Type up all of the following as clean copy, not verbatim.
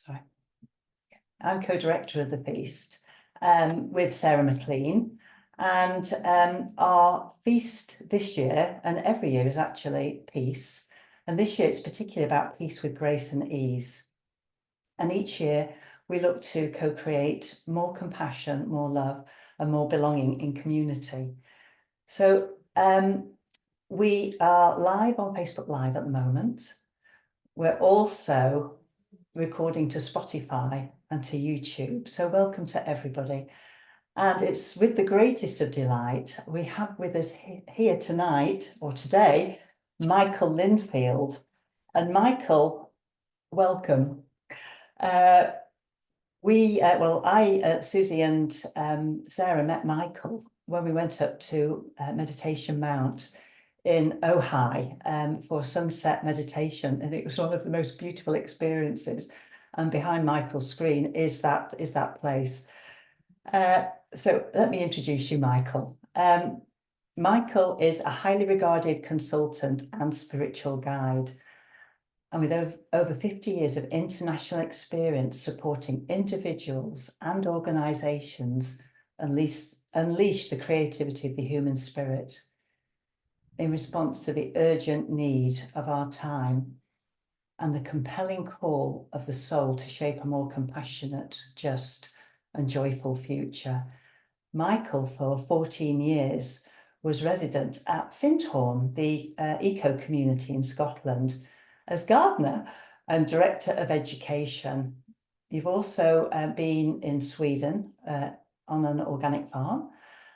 Sorry. I'm co-director of the feast with Sarah McLean, and our feast this year, and every year, is actually peace. And this year it's particularly about peace with grace and ease. And each year we look to co-create more compassion, more love, and more belonging in community. So we are live on Facebook Live at the moment. We're also recording to Spotify and to YouTube. So welcome to everybody. And it's with the greatest of delight, we have with us here tonight, or today, Michael Lindfield. And Michael, welcome. Susie and Sarah met Michael when we went up to Meditation Mount in Ojai for sunset meditation, and it was one of the most beautiful experiences. And behind Michael's screen is that place. So let me introduce you, Michael. Michael is a highly regarded consultant and spiritual guide, and with over 50 years of international experience supporting individuals and organizations unleash the creativity of the human spirit in response to the urgent need of our time and the compelling call of the soul to shape a more compassionate, just, and joyful future. Michael, for 14 years, was resident at Findhorn, the eco community in Scotland, as gardener and director of education. You've also been in Sweden on an organic farm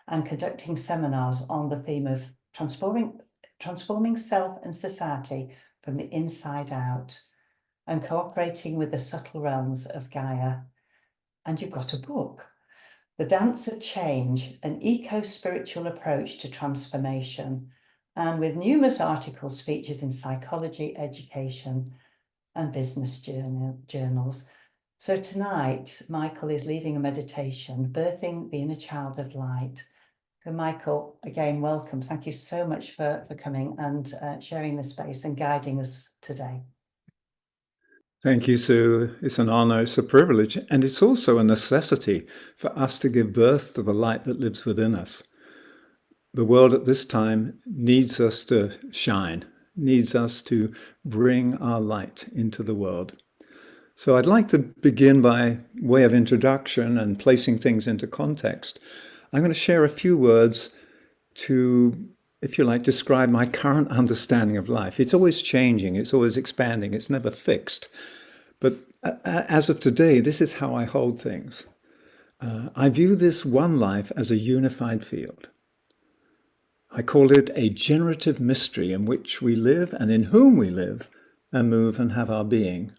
and conducting seminars on the theme of transforming self and society from the inside out, and cooperating with the subtle realms of Gaia. And you've got a book, The Dance of Change, an eco-spiritual approach to transformation, and with numerous articles, features in psychology, education, and business journals. So tonight, Michael is leading a meditation, Birthing the Inner Child of Light. So Michael, again, welcome. Thank you so much for coming and sharing the space and guiding us today. Thank you, Sue. It's an honor, it's a privilege, and it's also a necessity for us to give birth to the light that lives within us. The world at this time needs us to shine, needs us to bring our light into the world. So I'd like to begin by way of introduction and placing things into context. I'm going to share a few words to, if you like, describe my current understanding of life. It's always changing, it's always expanding, it's never fixed. But as of today, this is how I hold things. I view this one life as a unified field. I call it a generative mystery in which we live and in whom we live and move and have our being.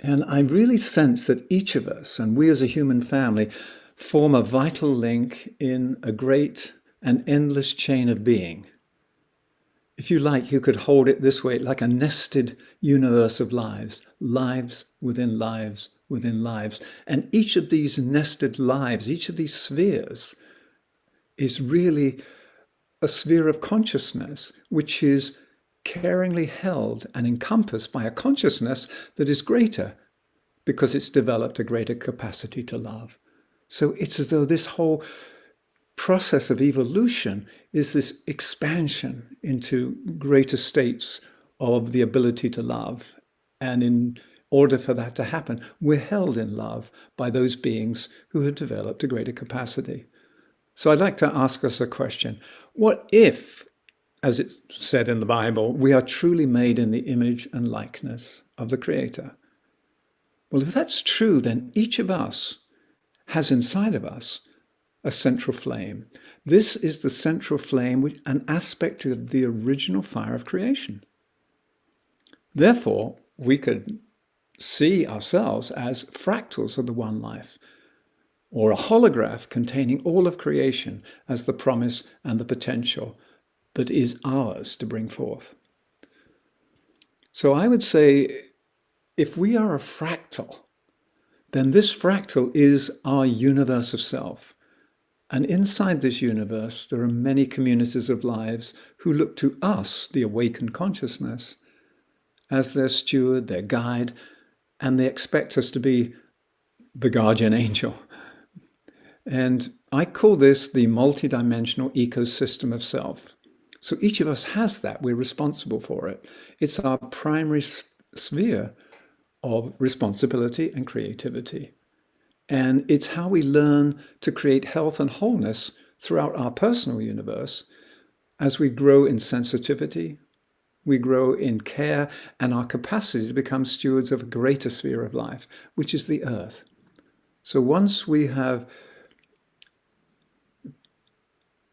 And I really sense that each of us, and we as a human family, form a vital link in a great and endless chain of being. If you like, you could hold it this way, like a nested universe of lives, lives within lives within lives. And each of these nested lives, each of these spheres, is really a sphere of consciousness, which is caringly held and encompassed by a consciousness that is greater because it's developed a greater capacity to love. So it's as though this whole process of evolution is this expansion into greater states of the ability to love. And in order for that to happen, we're held in love by those beings who have developed a greater capacity. So I'd like to ask us a question. What if, as it's said in the Bible, we are truly made in the image and likeness of the Creator? Well, if that's true, then each of us has inside of us a central flame. This is the central flame, an aspect of the original fire of creation. Therefore, we could see ourselves as fractals of the one life, or a holograph containing all of creation as the promise and the potential that is ours to bring forth. So I would say, if we are a fractal, then this fractal is our universe of self. And inside this universe, there are many communities of lives who look to us, the awakened consciousness, as their steward, their guide, and they expect us to be the guardian angel. And I call this the multidimensional ecosystem of self. So each of us has that. We're responsible for it. It's our primary sphere of responsibility and creativity. And it's how we learn to create health and wholeness throughout our personal universe as we grow in sensitivity, we grow in care, and our capacity to become stewards of a greater sphere of life, which is the earth. So once we have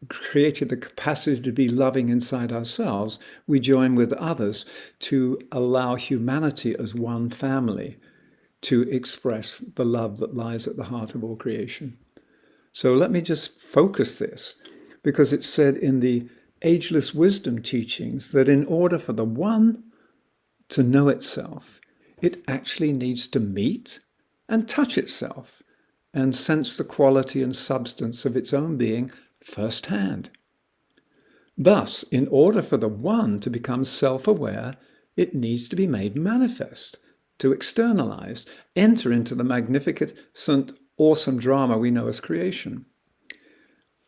created the capacity to be loving inside ourselves, we join with others to allow humanity as one family to express the love that lies at the heart of all creation. So let me just focus this, because it's said in the Ageless Wisdom teachings that in order for the one to know itself, it actually needs to meet and touch itself and sense the quality and substance of its own being firsthand. Thus, in order for the one to become self-aware, it needs to be made manifest, to externalize, enter into the magnificent, awesome drama we know as creation.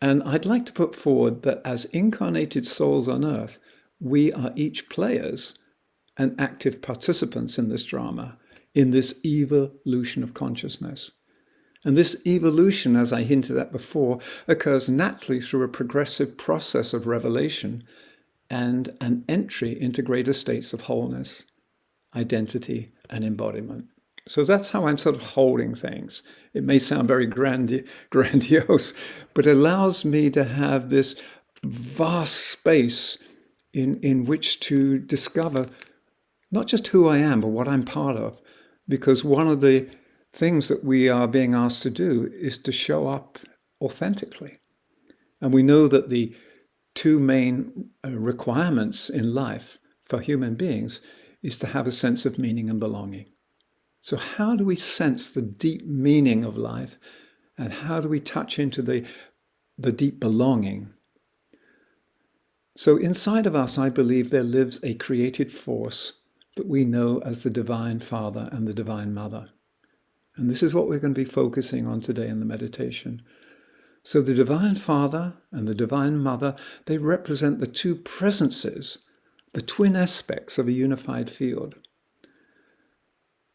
And I'd like to put forward that as incarnated souls on earth, we are each players and active participants in this drama, in this evolution of consciousness. And this evolution, as I hinted at before, occurs naturally through a progressive process of revelation and an entry into greater states of wholeness, identity, and embodiment. So that's how I'm sort of holding things. It may sound very grandiose, but it allows me to have this vast space in which to discover not just who I am, but what I'm part of. Because one of the things that we are being asked to do is to show up authentically. And we know that the two main requirements in life for human beings is to have a sense of meaning and belonging. So how do we sense the deep meaning of life, and how do we touch into the deep belonging? So inside of us, I believe there lives a created force that we know as the Divine Father and the Divine Mother. And this is what we're going to be focusing on today in the meditation. So the Divine Father and the Divine Mother, they represent the two presences, the twin aspects of a unified field.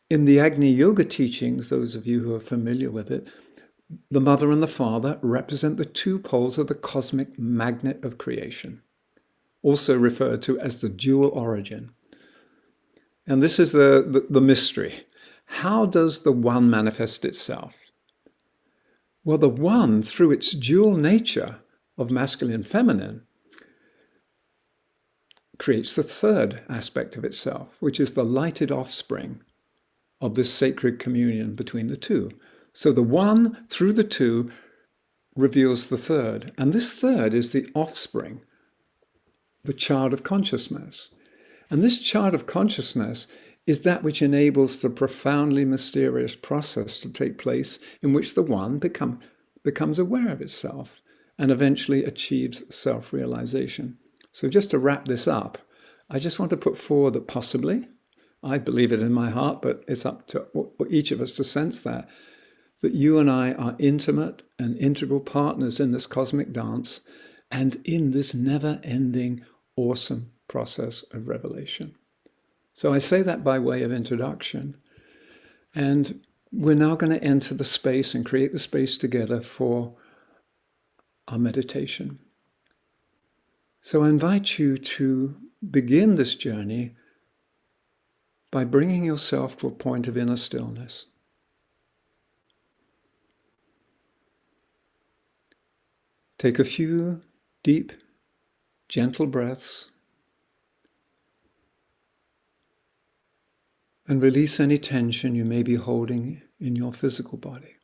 In the Agni Yoga teachings, those of you who are familiar with it, the mother and the father represent the two poles of the cosmic magnet of creation, also referred to as the dual origin. And this is the mystery. How does the one manifest itself? Well, the one, through its dual nature of masculine and feminine, creates the third aspect of itself, which is the lighted offspring of this sacred communion between the two. So the one through the two reveals the third. And this third is the offspring, the child of consciousness. And this child of consciousness is that which enables the profoundly mysterious process to take place in which the one becomes aware of itself and eventually achieves self-realization. So just to wrap this up, I just want to put forward that possibly, I believe it in my heart, but it's up to each of us to sense that you and I are intimate and integral partners in this cosmic dance and in this never-ending, awesome process of revelation. So I say that by way of introduction. And we're now going to enter the space and create the space together for our meditation. So I invite you to begin this journey by bringing yourself to a point of inner stillness. Take a few deep, gentle breaths and release any tension you may be holding in your physical body.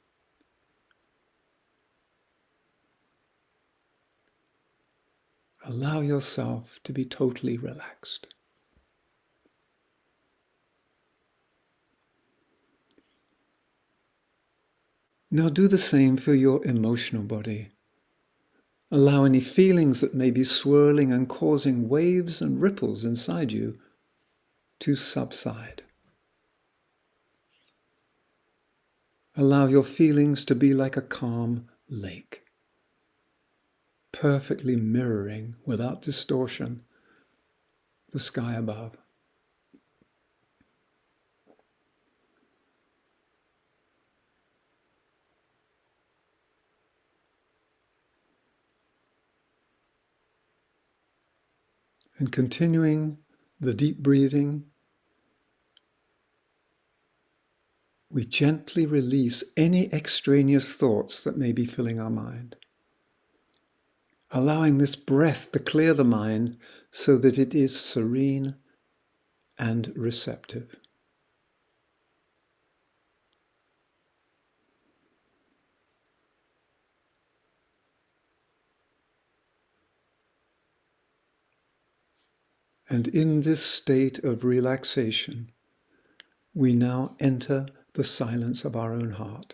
Allow yourself to be totally relaxed. Now do the same for your emotional body. Allow any feelings that may be swirling and causing waves and ripples inside you to subside. Allow your feelings to be like a calm lake, perfectly mirroring, without distortion, the sky above. And continuing the deep breathing, we gently release any extraneous thoughts that may be filling our mind, allowing this breath to clear the mind so that it is serene and receptive. And in this state of relaxation, we now enter the silence of our own heart.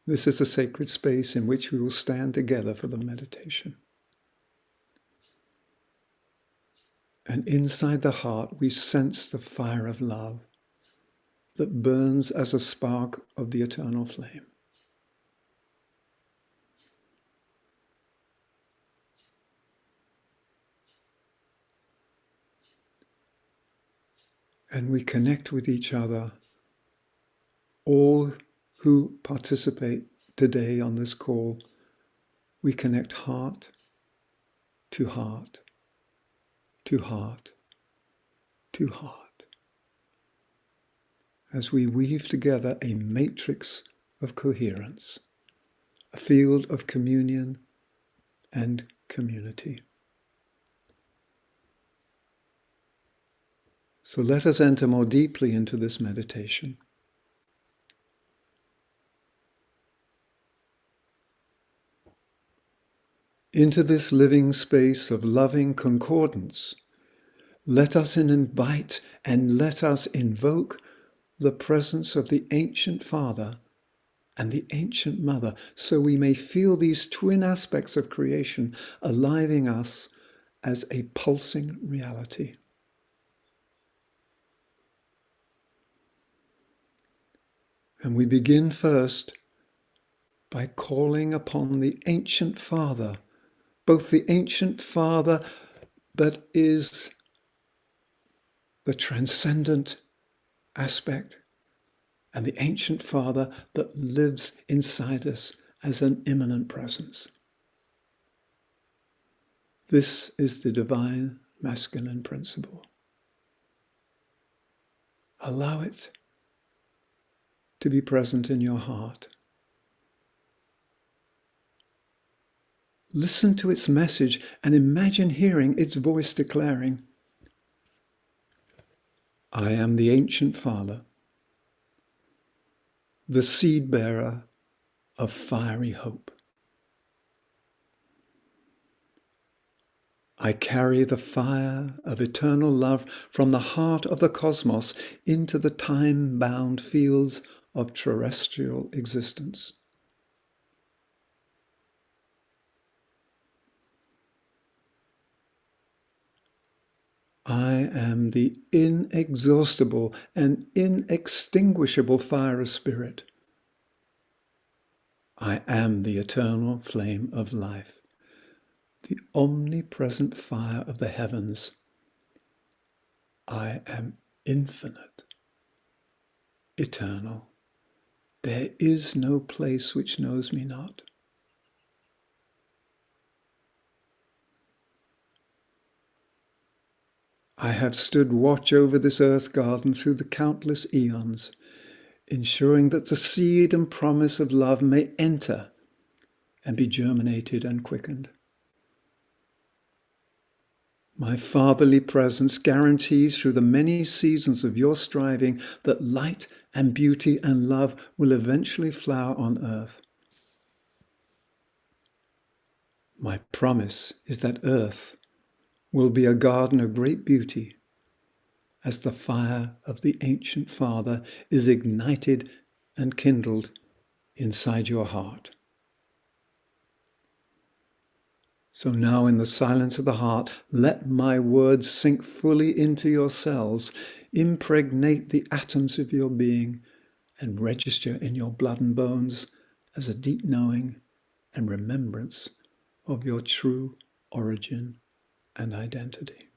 This is a sacred space in which we will stand together for the meditation. And inside the heart, we sense the fire of love that burns as a spark of the eternal flame. And we connect with each other, all who participate today on this call. We connect heart to heart to heart to heart, as we weave together a matrix of coherence, a field of communion and community. So let us enter more deeply into this meditation. Into this living space of loving concordance, let us invite and let us invoke the presence of the ancient Father and the ancient Mother, so we may feel these twin aspects of creation aliving us as a pulsing reality. And we begin first by calling upon the ancient Father, both the ancient Father that is the transcendent aspect, and the ancient Father that lives inside us as an immanent presence. This is the divine masculine principle. Allow it to be present in your heart. Listen to its message and imagine hearing its voice declaring, I am the ancient Father, the seed bearer of fiery hope. I carry the fire of eternal love from the heart of the cosmos into the time-bound fields of terrestrial existence. I am the inexhaustible and inextinguishable fire of spirit. I am the eternal flame of life, the omnipresent fire of the heavens. I am infinite, eternal. There is no place which knows me not. I have stood watch over this earth garden through the countless eons, ensuring that the seed and promise of love may enter and be germinated and quickened. My fatherly presence guarantees through the many seasons of your striving that light and beauty and love will eventually flower on earth. My promise is that earth will be a garden of great beauty as the fire of the ancient Father is ignited and kindled inside your heart. So now, in the silence of the heart, let my words sink fully into your cells, impregnate the atoms of your being, and register in your blood and bones as a deep knowing and remembrance of your true origin and identity.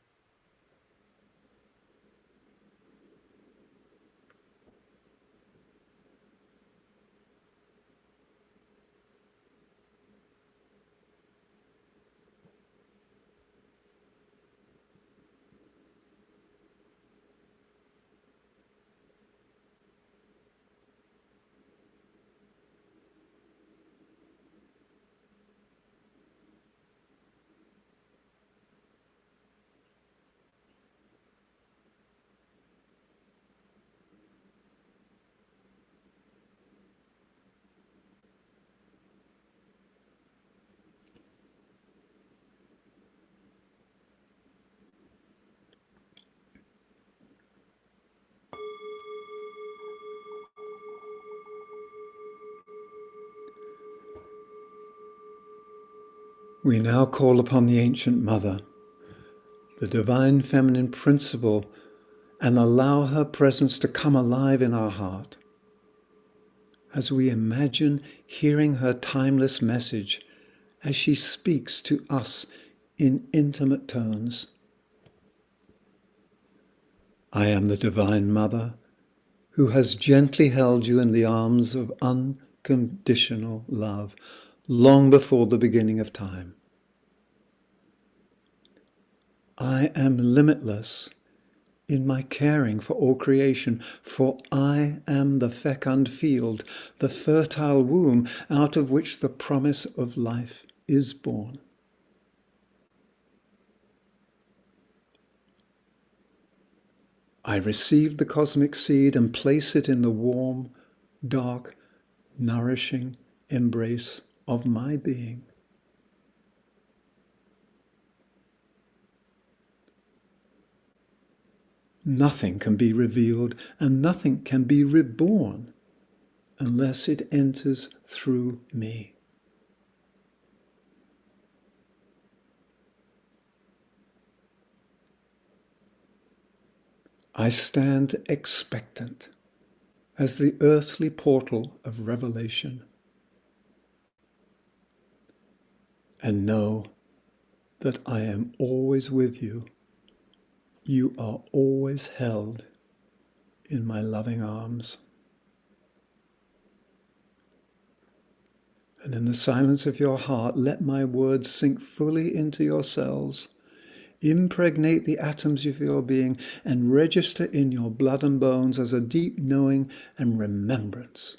We now call upon the Ancient Mother, the divine feminine principle, and allow her presence to come alive in our heart. As we imagine hearing her timeless message as she speaks to us in intimate tones. I am the Divine Mother who has gently held you in the arms of unconditional love long before the beginning of time. I am limitless in my caring for all creation, for I am the fecund field, the fertile womb out of which the promise of life is born. I receive the cosmic seed and place it in the warm, dark, nourishing embrace of my being. Nothing can be revealed and nothing can be reborn unless it enters through me. I stand expectant as the earthly portal of revelation and know that I am always with you. You are always held in my loving arms. And in the silence of your heart, let my words sink fully into your cells, impregnate the atoms of your being, and register in your blood and bones as a deep knowing and remembrance.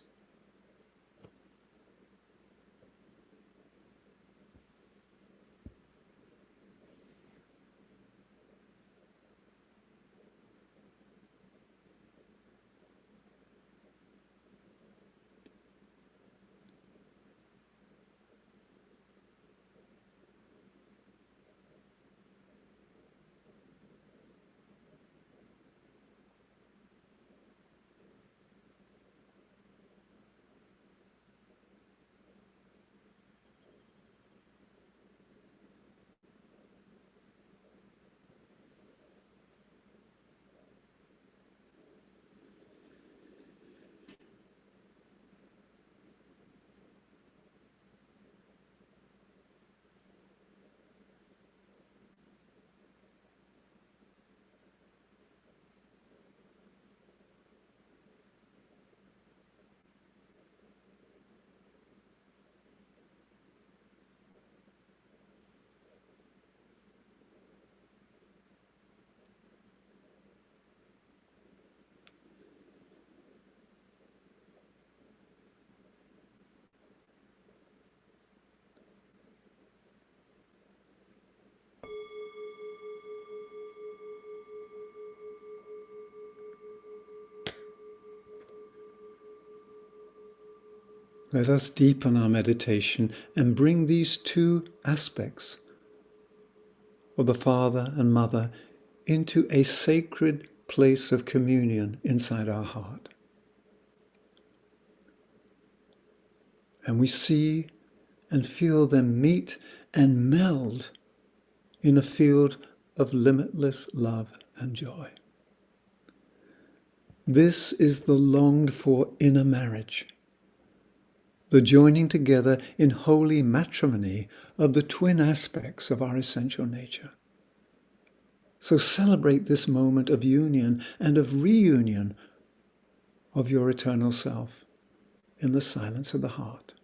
Let us deepen our meditation and bring these two aspects of the Father and Mother into a sacred place of communion inside our heart. And we see and feel them meet and meld in a field of limitless love and joy. This is the longed-for inner marriage, the joining together in holy matrimony of the twin aspects of our essential nature. So celebrate this moment of union and of reunion of your eternal self in the silence of the heart.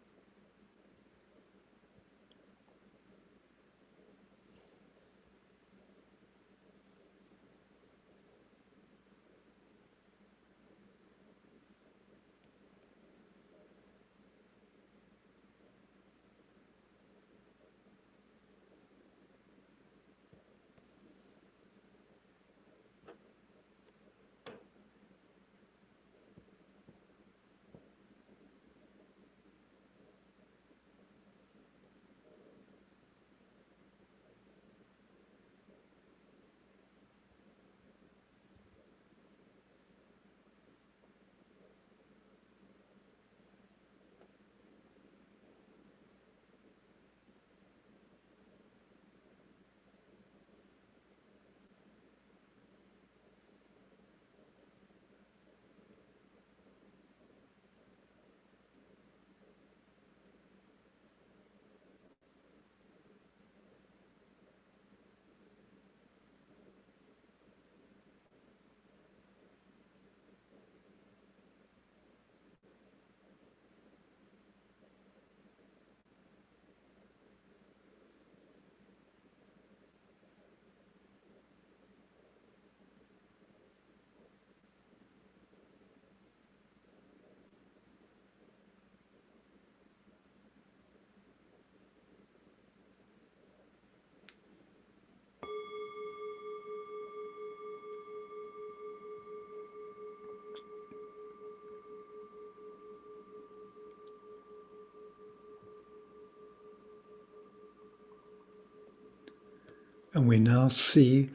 And we now see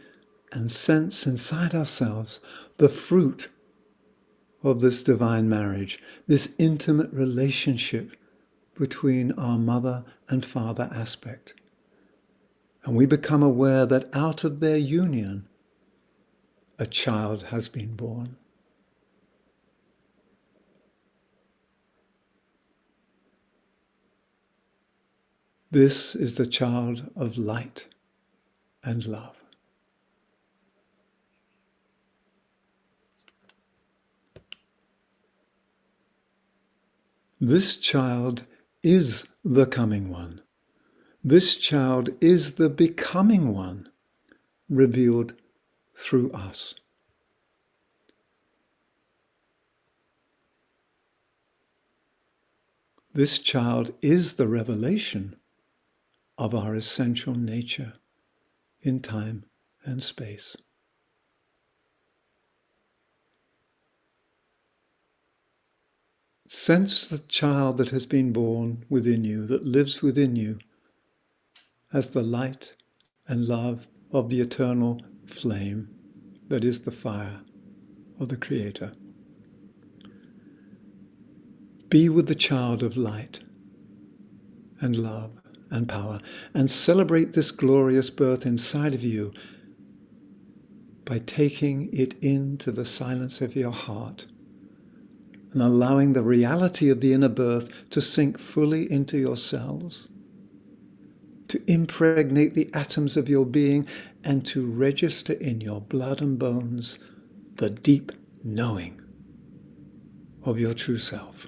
and sense inside ourselves the fruit of this divine marriage, this intimate relationship between our mother and father aspect. And we become aware that out of their union, a child has been born. This is the child of light and love. This child is the coming one. This child is the becoming one, revealed through us. This child is the revelation of our essential nature in time and space. Sense the child that has been born within you, that lives within you, as the light and love of the eternal flame that is the fire of the Creator. Be with the child of light and love and power, and celebrate this glorious birth inside of you by taking it into the silence of your heart and allowing the reality of the inner birth to sink fully into your cells, to impregnate the atoms of your being, and to register in your blood and bones the deep knowing of your true self.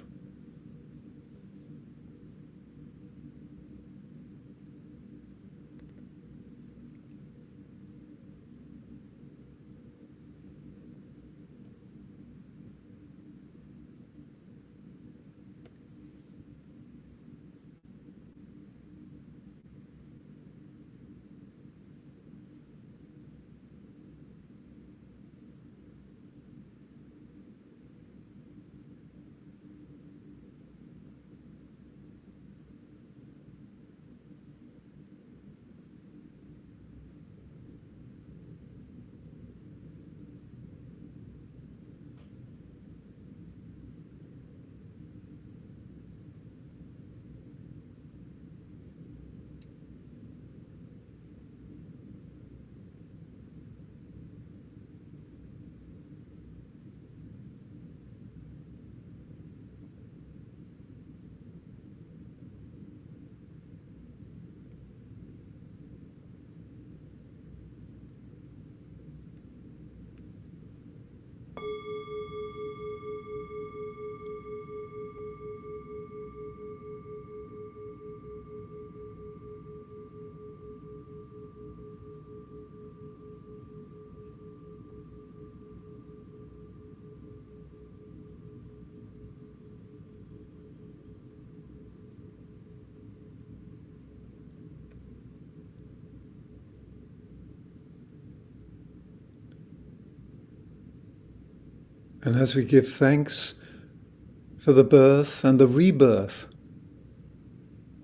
And as we give thanks for the birth and the rebirth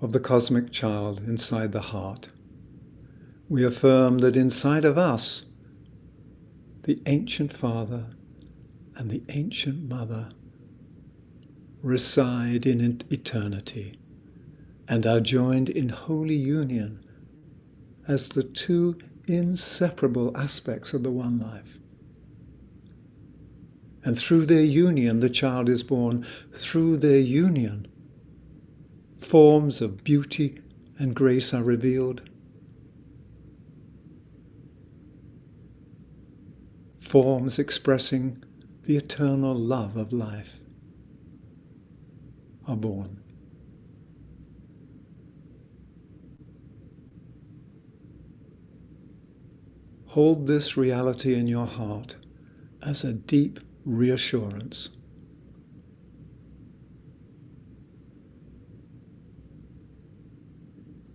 of the cosmic child inside the heart, we affirm that inside of us, the ancient Father and the ancient Mother reside in eternity and are joined in holy union as the two inseparable aspects of the one life. And through their union, the child is born. Through their union, forms of beauty and grace are revealed. Forms expressing the eternal love of life are born. Hold this reality in your heart as a deep reassurance.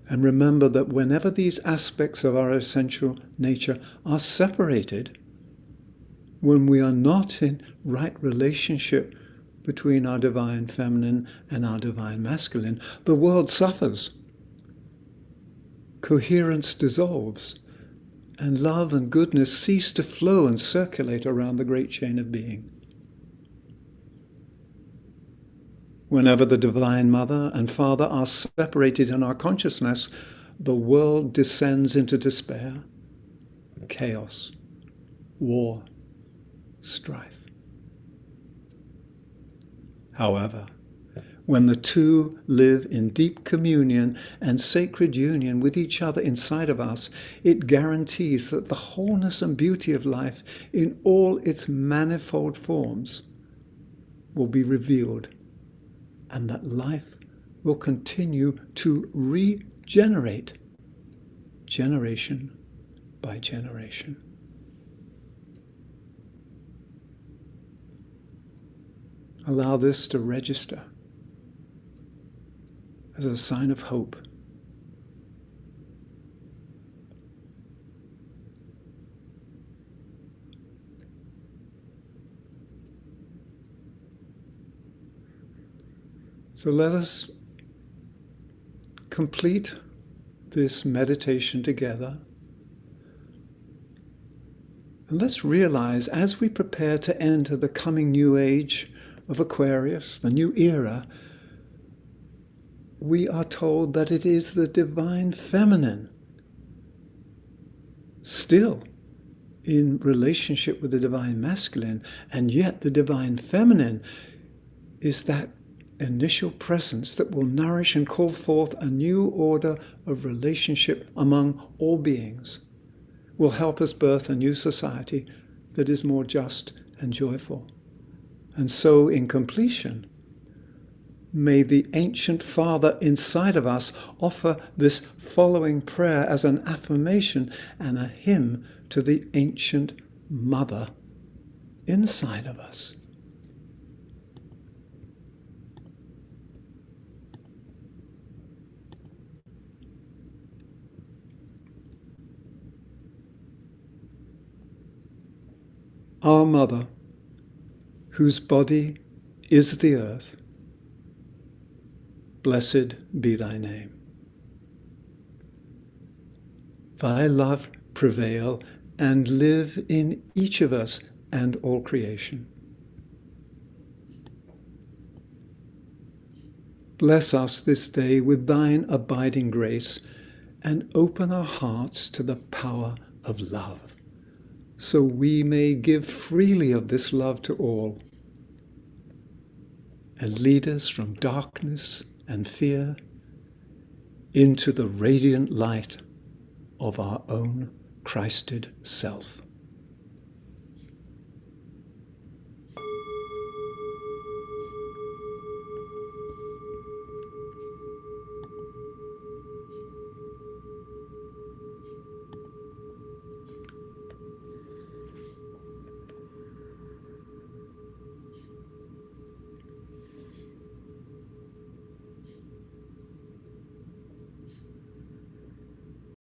And remember that whenever these aspects of our essential nature are separated, when we are not in right relationship between our divine feminine and our divine masculine, the world suffers. Coherence dissolves, and love and goodness cease to flow and circulate around the great chain of being. Whenever the Divine Mother and Father are separated in our consciousness, the world descends into despair, chaos, war, strife. However, when the two live in deep communion and sacred union with each other inside of us, it guarantees that the wholeness and beauty of life in all its manifold forms will be revealed, and that life will continue to regenerate generation by generation. Allow this to register as a sign of hope. So let us complete this meditation together. And let's realize, as we prepare to enter the coming new age of Aquarius, the new era, we are told that it is the divine feminine, still in relationship with the divine masculine, and yet the divine feminine is that initial presence that will nourish and call forth a new order of relationship among all beings, will help us birth a new society that is more just and joyful. And so, in completion, may the ancient Father inside of us offer this following prayer as an affirmation and a hymn to the ancient Mother inside of us. Our Mother, whose body is the earth, blessed be thy name. Thy love prevail and live in each of us and all creation. Bless us this day with thine abiding grace, and open our hearts to the power of love, so we may give freely of this love to all, and lead us from darkness and fear into the radiant light of our own Christed self.